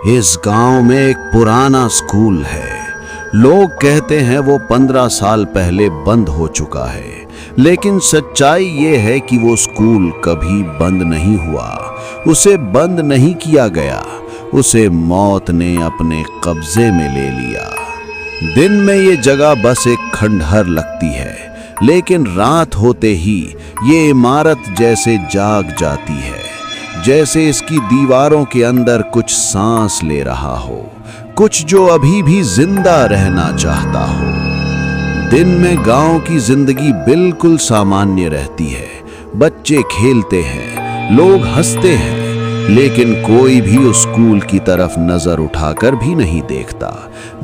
इस गांव में एक पुराना स्कूल है। लोग कहते हैं वो 15 साल पहले बंद हो चुका है, लेकिन सच्चाई ये है कि वो स्कूल कभी बंद नहीं हुआ। उसे बंद नहीं किया गया, उसे मौत ने अपने कब्जे में ले लिया। दिन में ये जगह बस एक खंडहर लगती है, लेकिन रात होते ही ये इमारत जैसे जाग जाती है, जैसे इसकी दीवारों के अंदर कुछ सांस ले रहा हो, कुछ जो अभी भी जिंदा रहना चाहता हो। दिन में गांव की जिंदगी बिल्कुल सामान्य रहती है। बच्चे खेलते हैं, लोग हंसते हैं, लेकिन कोई भी उस स्कूल की तरफ नजर उठाकर भी नहीं देखता,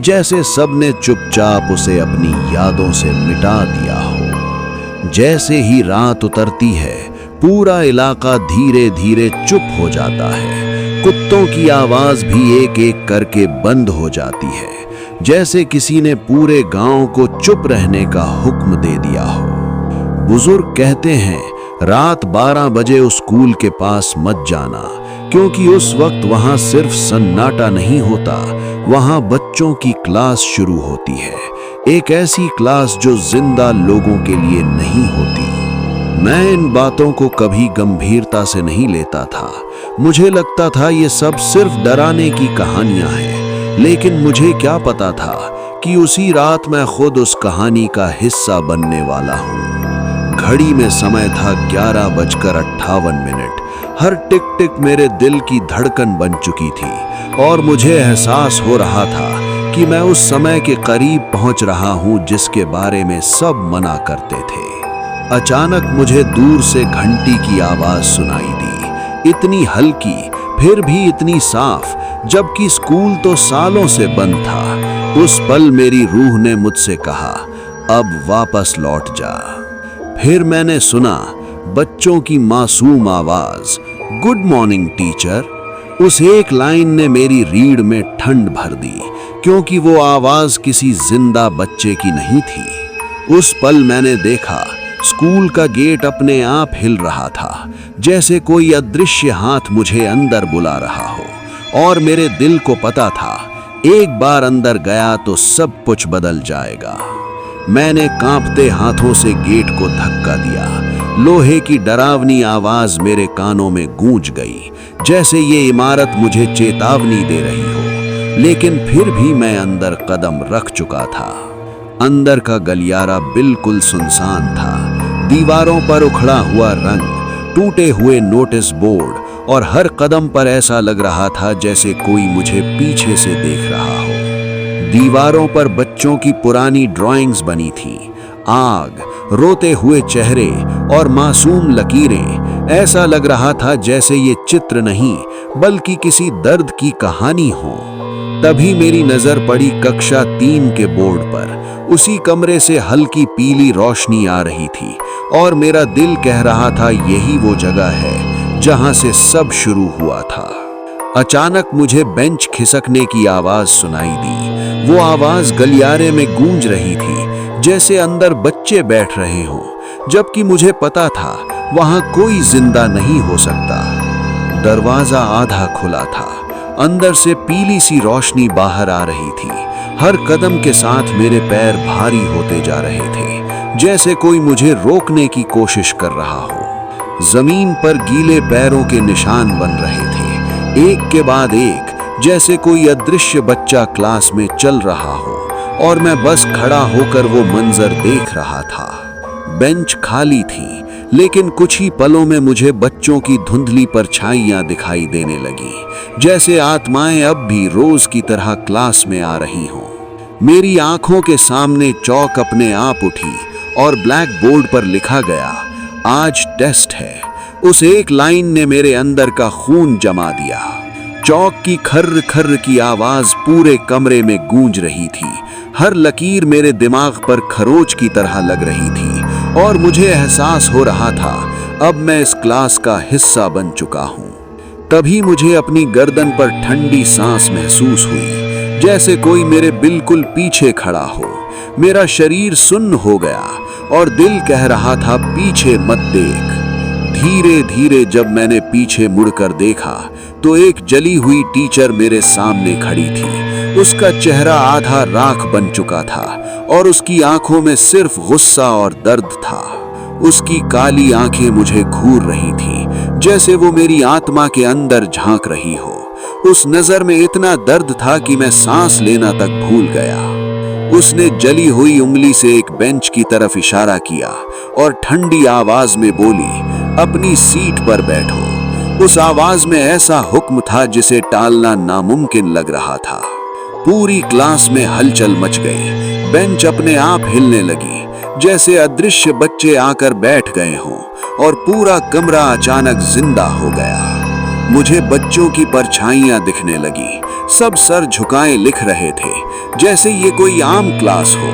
जैसे सबने चुपचाप उसे अपनी यादों से मिटा दिया हो। जैसे ही रात उतरती है, पूरा इलाका धीरे धीरे चुप हो जाता है। कुत्तों की आवाज भी एक एक करके बंद हो जाती है, जैसे किसी ने पूरे गांव को चुप रहने का हुक्म दे दिया हो। बुजुर्ग कहते हैं, रात 12 बजे उस स्कूल के पास मत जाना, क्योंकि उस वक्त वहां सिर्फ सन्नाटा नहीं होता, वहां बच्चों की क्लास शुरू होती है। एक ऐसी क्लास जो जिंदा लोगों के लिए नहीं होती। मैं इन बातों को कभी गंभीरता से नहीं लेता था। मुझे लगता था ये सब सिर्फ डराने की कहानियां हैं, लेकिन मुझे क्या पता था कि उसी रात मैं खुद उस कहानी का हिस्सा बनने वाला हूं। घड़ी में समय था 11:58। हर टिक टिक मेरे दिल की धड़कन बन चुकी थी, और मुझे एहसास हो रहा था कि मैं उस समय के करीब पहुंच रहा हूं जिसके बारे में सब मना करते थे। अचानक मुझे दूर से घंटी की आवाज सुनाई दी, इतनी हल्की फिर भी इतनी साफ, जबकि स्कूल तो सालों से बंद था। उस पल मेरी रूह ने मुझसे कहा, अब वापस लौट जा। फिर मैंने सुना बच्चों की मासूम आवाज, गुड मॉर्निंग टीचर। उस एक लाइन ने मेरी रीढ़ में ठंड भर दी, क्योंकि वो आवाज किसी जिंदा बच्चे की नहीं थी। उस पल मैंने देखा, स्कूल का गेट अपने आप हिल रहा था, जैसे कोई अदृश्य हाथ मुझे अंदर बुला रहा हो। और मेरे दिल को पता था, एक बार अंदर गया तो सब कुछ बदल जाएगा। मैंने कांपते हाथों से गेट को धक्का दिया। लोहे की डरावनी आवाज मेरे कानों में गूंज गई, जैसे ये इमारत मुझे चेतावनी दे रही हो। लेकिन फिर भी मैं अंदर कदम रख चुका था। अंदर का गलियारा बिल्कुल सुनसान था। दीवारों पर उखड़ा हुआ रंग, टूटे हुए नोटिस बोर्ड, और हर कदम पर ऐसा लग रहा था जैसे कोई मुझे पीछे से देख रहा हो। दीवारों पर बच्चों की पुरानी ड्राइंग्स बनी थी, आग, रोते हुए चेहरे और मासूम लकीरें। ऐसा लग रहा था जैसे ये चित्र नहीं, बल्कि किसी दर्द की कहानी हो। तभी मेरी नजर पड़ी कक्षा 3 के बोर्ड पर। उसी कमरे से हल्की पीली रोशनी आ रही थी, और मेरा दिल कह रहा था यही वो जगह है जहां से सब शुरू हुआ था। अचानक मुझे बेंच खिसकने की आवाज सुनाई दी। वो आवाज गलियारे में गूंज रही थी, जैसे अंदर बच्चे बैठ रहे हों, जबकि मुझे पता था वहां कोई जिंदा नहीं हो सकता। दरवाजा आधा खुला था, अंदर से पीली सी रोशनी बाहर आ रही थी। हर कदम के साथ मेरे पैर भारी होते जा रहे थे, जैसे कोई मुझे रोकने की कोशिश कर रहा हो। जमीन पर गीले पैरों के निशान बन रहे थे, एक के बाद एक, जैसे कोई अदृश्य बच्चा क्लास में चल रहा हो, और मैं बस खड़ा होकर वो मंजर देख रहा था। बेंच खाली थी, लेकिन कुछ ही पलों में मुझे बच्चों की धुंधली परछाइयां दिखाई देने लगी, जैसे आत्माएं अब भी रोज की तरह क्लास में आ रही हों। मेरी आंखों के सामने चौक अपने आप उठी, और ब्लैक बोर्ड पर लिखा गया, आज टेस्ट है। उस एक लाइन ने मेरे अंदर का खून जमा दिया। चौक की खर्र खर्र की आवाज पूरे कमरे में गूंज रही थी। हर लकीर मेरे दिमाग पर खरोच की तरह लग रही थी, और मुझे एहसास हो रहा था अब मैं इस क्लास का हिस्सा बन चुका हूं। तभी मुझे अपनी गर्दन पर ठंडी सांस महसूस हुई, जैसे कोई मेरे बिल्कुल पीछे खड़ा हो। मेरा शरीर सुन्न हो गया, और दिल कह रहा था पीछे मत देख। धीरे धीरे जब मैंने पीछे मुड़कर देखा, तो एक जली हुई टीचर मेरे सामने खड़ी थी। उसका चेहरा आधा राख बन चुका था और उसकी आंखों में सिर्फ गुस्सा और दर्द था। उसकी काली आंखें मुझे घूर रही थीं, जैसे वो मेरी आत्मा के अंदर झांक रही हो। उस नजर में इतना दर्द था कि मैं सांस लेना तक भूल गया। उसने जली हुई उंगली से एक बेंच की तरफ इशारा किया और ठंडी आवाज में बोली, अपनी सीट पर बैठो। उस आवाज में ऐसा हुक्म था जिसे टालना नामुमकिन लग रहा था। पूरी क्लास में हलचल मच गई। बेंच अपने आप हिलने लगी, जैसे अदृश्य बच्चे आकर बैठ गए हों, और पूरा कमरा अचानक जिंदा हो गया। मुझे बच्चों की परछाइयां दिखने लगी। सब सर झुकाए लिख रहे थे, जैसे ये कोई आम क्लास हो,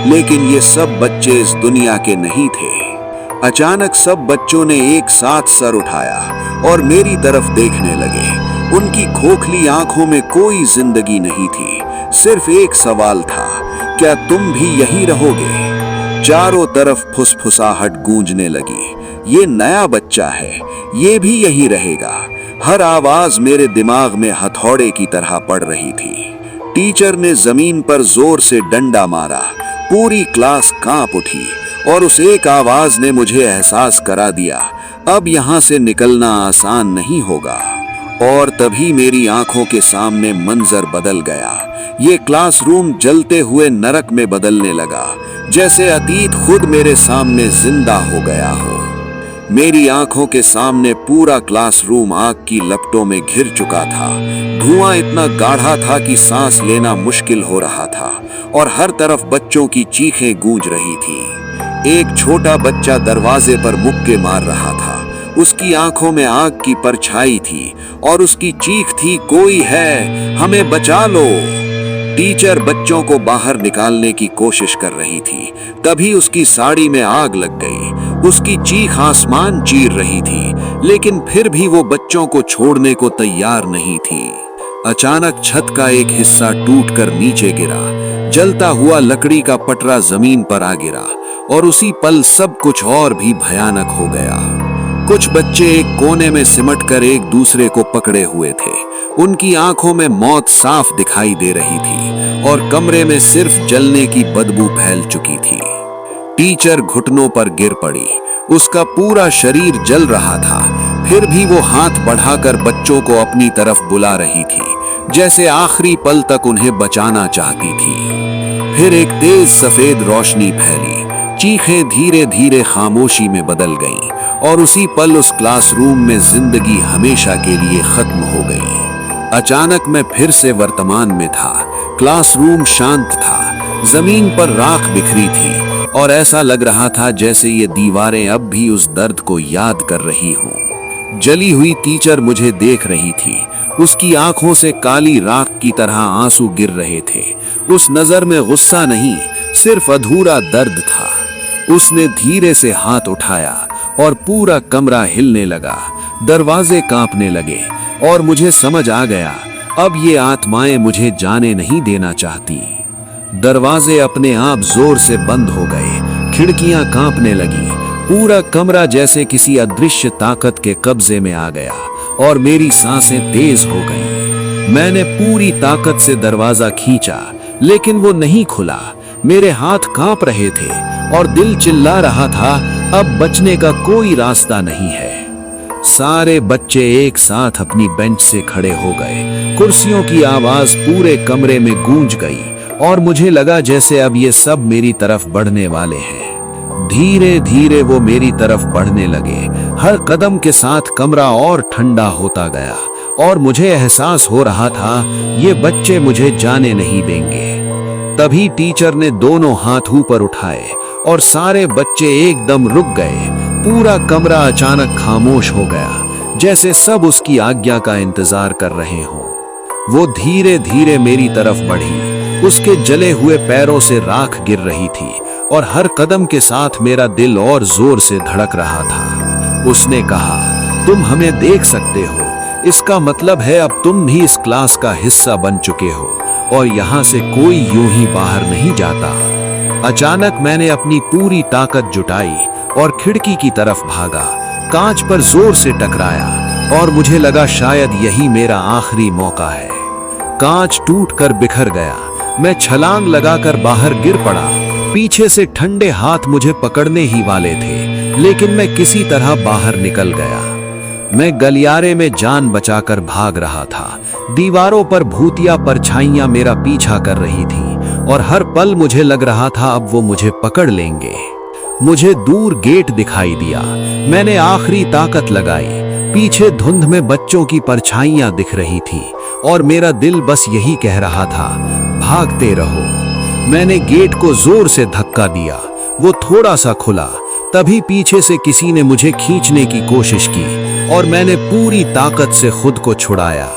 लेकिन ये सब बच्चे इस दुनिया के नहीं थे। अचानक सब बच्चों ने एक साथ सर उठाया और मेरी तरफ देखने लगे। उनकी खोखली आंखों में कोई जिंदगी नहीं थी, सिर्फ एक सवाल था, क्या तुम भी यहीं रहोगे? चारों तरफ फुसफुसाहट गूंजने लगी। ये नया बच्चा है, ये भी यहीं रहेगा। हर आवाज मेरे दिमाग में हथौड़े की तरह पड़ रही थी। टीचर ने जमीन पर जोर से डंडा मारा। पूरी क्लास कांप उठी और उस एक आवाज ने मुझे एहसास करा दिया, अब यहां से निकलना आसान नहीं होगा। और तभी मेरी आंखों के सामने मंजर बदल गया। ये क्लासरूम जलते हुए नरक में बदलने लगा, जैसे अतीत खुद मेरे सामने जिंदा हो गया हो। मेरी आंखों के सामने पूरा क्लासरूम आग की लपटों में घिर चुका था। धुआं इतना गाढ़ा था कि सांस लेना मुश्किल हो रहा था और हर तरफ बच्चों की चीखें गूंज रही थी। एक छोटा बच्चा दरवाजे पर मुक्के मार रहा था। उसकी आंखों में आग की परछाई थी और उसकी चीख थी, कोई है, हमें बचा लो। टीचर बच्चों को बाहर निकालने की कोशिश कर रही थी, तभी उसकी साड़ी में आग लग गई। उसकी चीख आसमान चीर रही थी, लेकिन फिर भी वो बच्चों को छोड़ने को तैयार नहीं थी। अचानक छत का एक हिस्सा टूटकर नीचे गिरा। जलता हुआ लकड़ी का पटरा जमीन पर आ गिरा और उसी पल सब कुछ और भी भयानक हो गया। कुछ बच्चे एक कोने में सिमटकर एक दूसरे को पकड़े हुए थे। उनकी आंखों में मौत साफ दिखाई दे रही थी और कमरे में सिर्फ जलने की बदबू फैल चुकी थी। टीचर घुटनों पर गिर पड़ी। उसका पूरा शरीर जल रहा था, फिर भी वो हाथ बढ़ाकर बच्चों को अपनी तरफ बुला रही थी, जैसे आखिरी पल तक उन्हें बचाना चाहती थी। फिर एक तेज सफेद रोशनी फैली। चीखें धीरे धीरे खामोशी में बदल गईं और उसी पल उस क्लासरूम में जिंदगी हमेशा के लिए खत्म हो गई। अचानक मैं फिर से वर्तमान में था। क्लासरूम शांत था, जमीन पर राख बिखरी थी और ऐसा लग रहा था जैसे ये दीवारें अब भी उस दर्द को याद कर रही हों। जली हुई टीचर मुझे देख रही थी। उसकी आंखों से काली राख की तरह आंसू गिर रहे थे। उस नजर में गुस्सा नहीं, सिर्फ अधूरा दर्द था। उसने धीरे से हाथ उठाया और पूरा कमरा हिलने लगा। दरवाजे कांपने लगे और मुझे समझ आ गया, अब ये आत्माएं मुझे जाने नहीं देना चाहती। दरवाजे अपने आप जोर से बंद हो गए। खिड़कियां कांपने लगी। पूरा कमरा जैसे किसी अदृश्य ताकत के कब्जे में आ गया और मेरी सांसें तेज हो गईं। मैंने पूरी ताकत से दरवाजा खींचा, लेकिन वो नहीं खुला। मेरे हाथ कांप रहे थे और दिल चिल्ला रहा था, अब बचने का कोई रास्ता नहीं है। सारे बच्चे एक साथ अपनी बेंच से खड़े हो गए। कुर्सियों की आवाज पूरे कमरे में गूंज गई और मुझे लगा जैसे अब ये सब मेरी तरफ बढ़ने वाले हैं। धीरे धीरे वो मेरी तरफ बढ़ने लगे। हर कदम के साथ कमरा और ठंडा होता गया और मुझे एहसास हो रहा था ये बच्चे मुझे जाने नहीं देंगे। तभी टीचर ने दोनों हाथ ऊपर उठाए और सारे बच्चे एकदम रुक गए। पूरा कमरा अचानक खामोश हो गया, जैसे सब उसकी आज्ञा का इंतजार कर रहे हों। वो धीरे धीरे मेरी तरफ बढ़ी। उसके जले हुए पैरों से राख गिर रही थी और हर कदम के साथ मेरा दिल और जोर से धड़क रहा था। उसने कहा, तुम हमें देख सकते हो, इसका मतलब है अब तुम भी इस क्लास का हिस्सा बन चुके हो और यहाँ से कोई यूं ही बाहर नहीं जाता। अचानक मैंने अपनी पूरी ताकत जुटाई और खिड़की की तरफ भागा। कांच पर जोर से टकराया और मुझे लगा शायद यही मेरा आखिरी मौका है। कांच टूटकर बिखर गया। मैं छलांग लगाकर बाहर गिर पड़ा। पीछे से ठंडे हाथ मुझे पकड़ने ही वाले थे, लेकिन मैं किसी तरह बाहर निकल गया। मैं गलियारे में जान बचाकर भाग रहा था। दीवारों पर भूतिया परछाइयां मेरा पीछा कर रही थीं और हर पल मुझे लग रहा था अब वो मुझे पकड़ लेंगे। मुझे दूर गेट दिखाई दिया। मैंने आखिरी ताकत लगाई। पीछे धुंध में बच्चों की परछाइयां दिख रही थी और मेरा दिल बस यही कह रहा था, भागते रहो। मैंने गेट को जोर से धक्का दिया। वो थोड़ा सा खुला। तभी पीछे से किसी ने मुझे खींचने की कोशिश की और मैंने पूरी ताकत से खुद को छुड़ाया।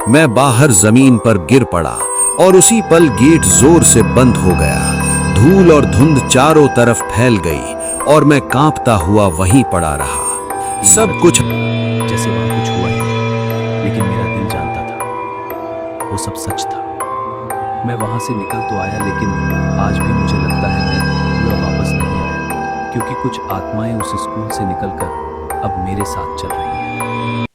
मैं बाहर जमीन पर गिर पड़ा और उसी पल गेट जोर से बंद हो गया। धूल और धुंध चारों तरफ फैल गई और मैं कांपता हुआ वहीं पड़ा रहा। सब कुछ जैसे वहां कुछ हुआ ही नहीं, लेकिन मेरा दिल जानता था वो सब सच था। मैं वहां से निकल तो आया, लेकिन आज भी मुझे लगता है मैं पूरा वापस नहीं आया, क्योंकि कुछ आत्माएं उस स्कूल से निकलकर अब मेरे साथ चल रही हैं।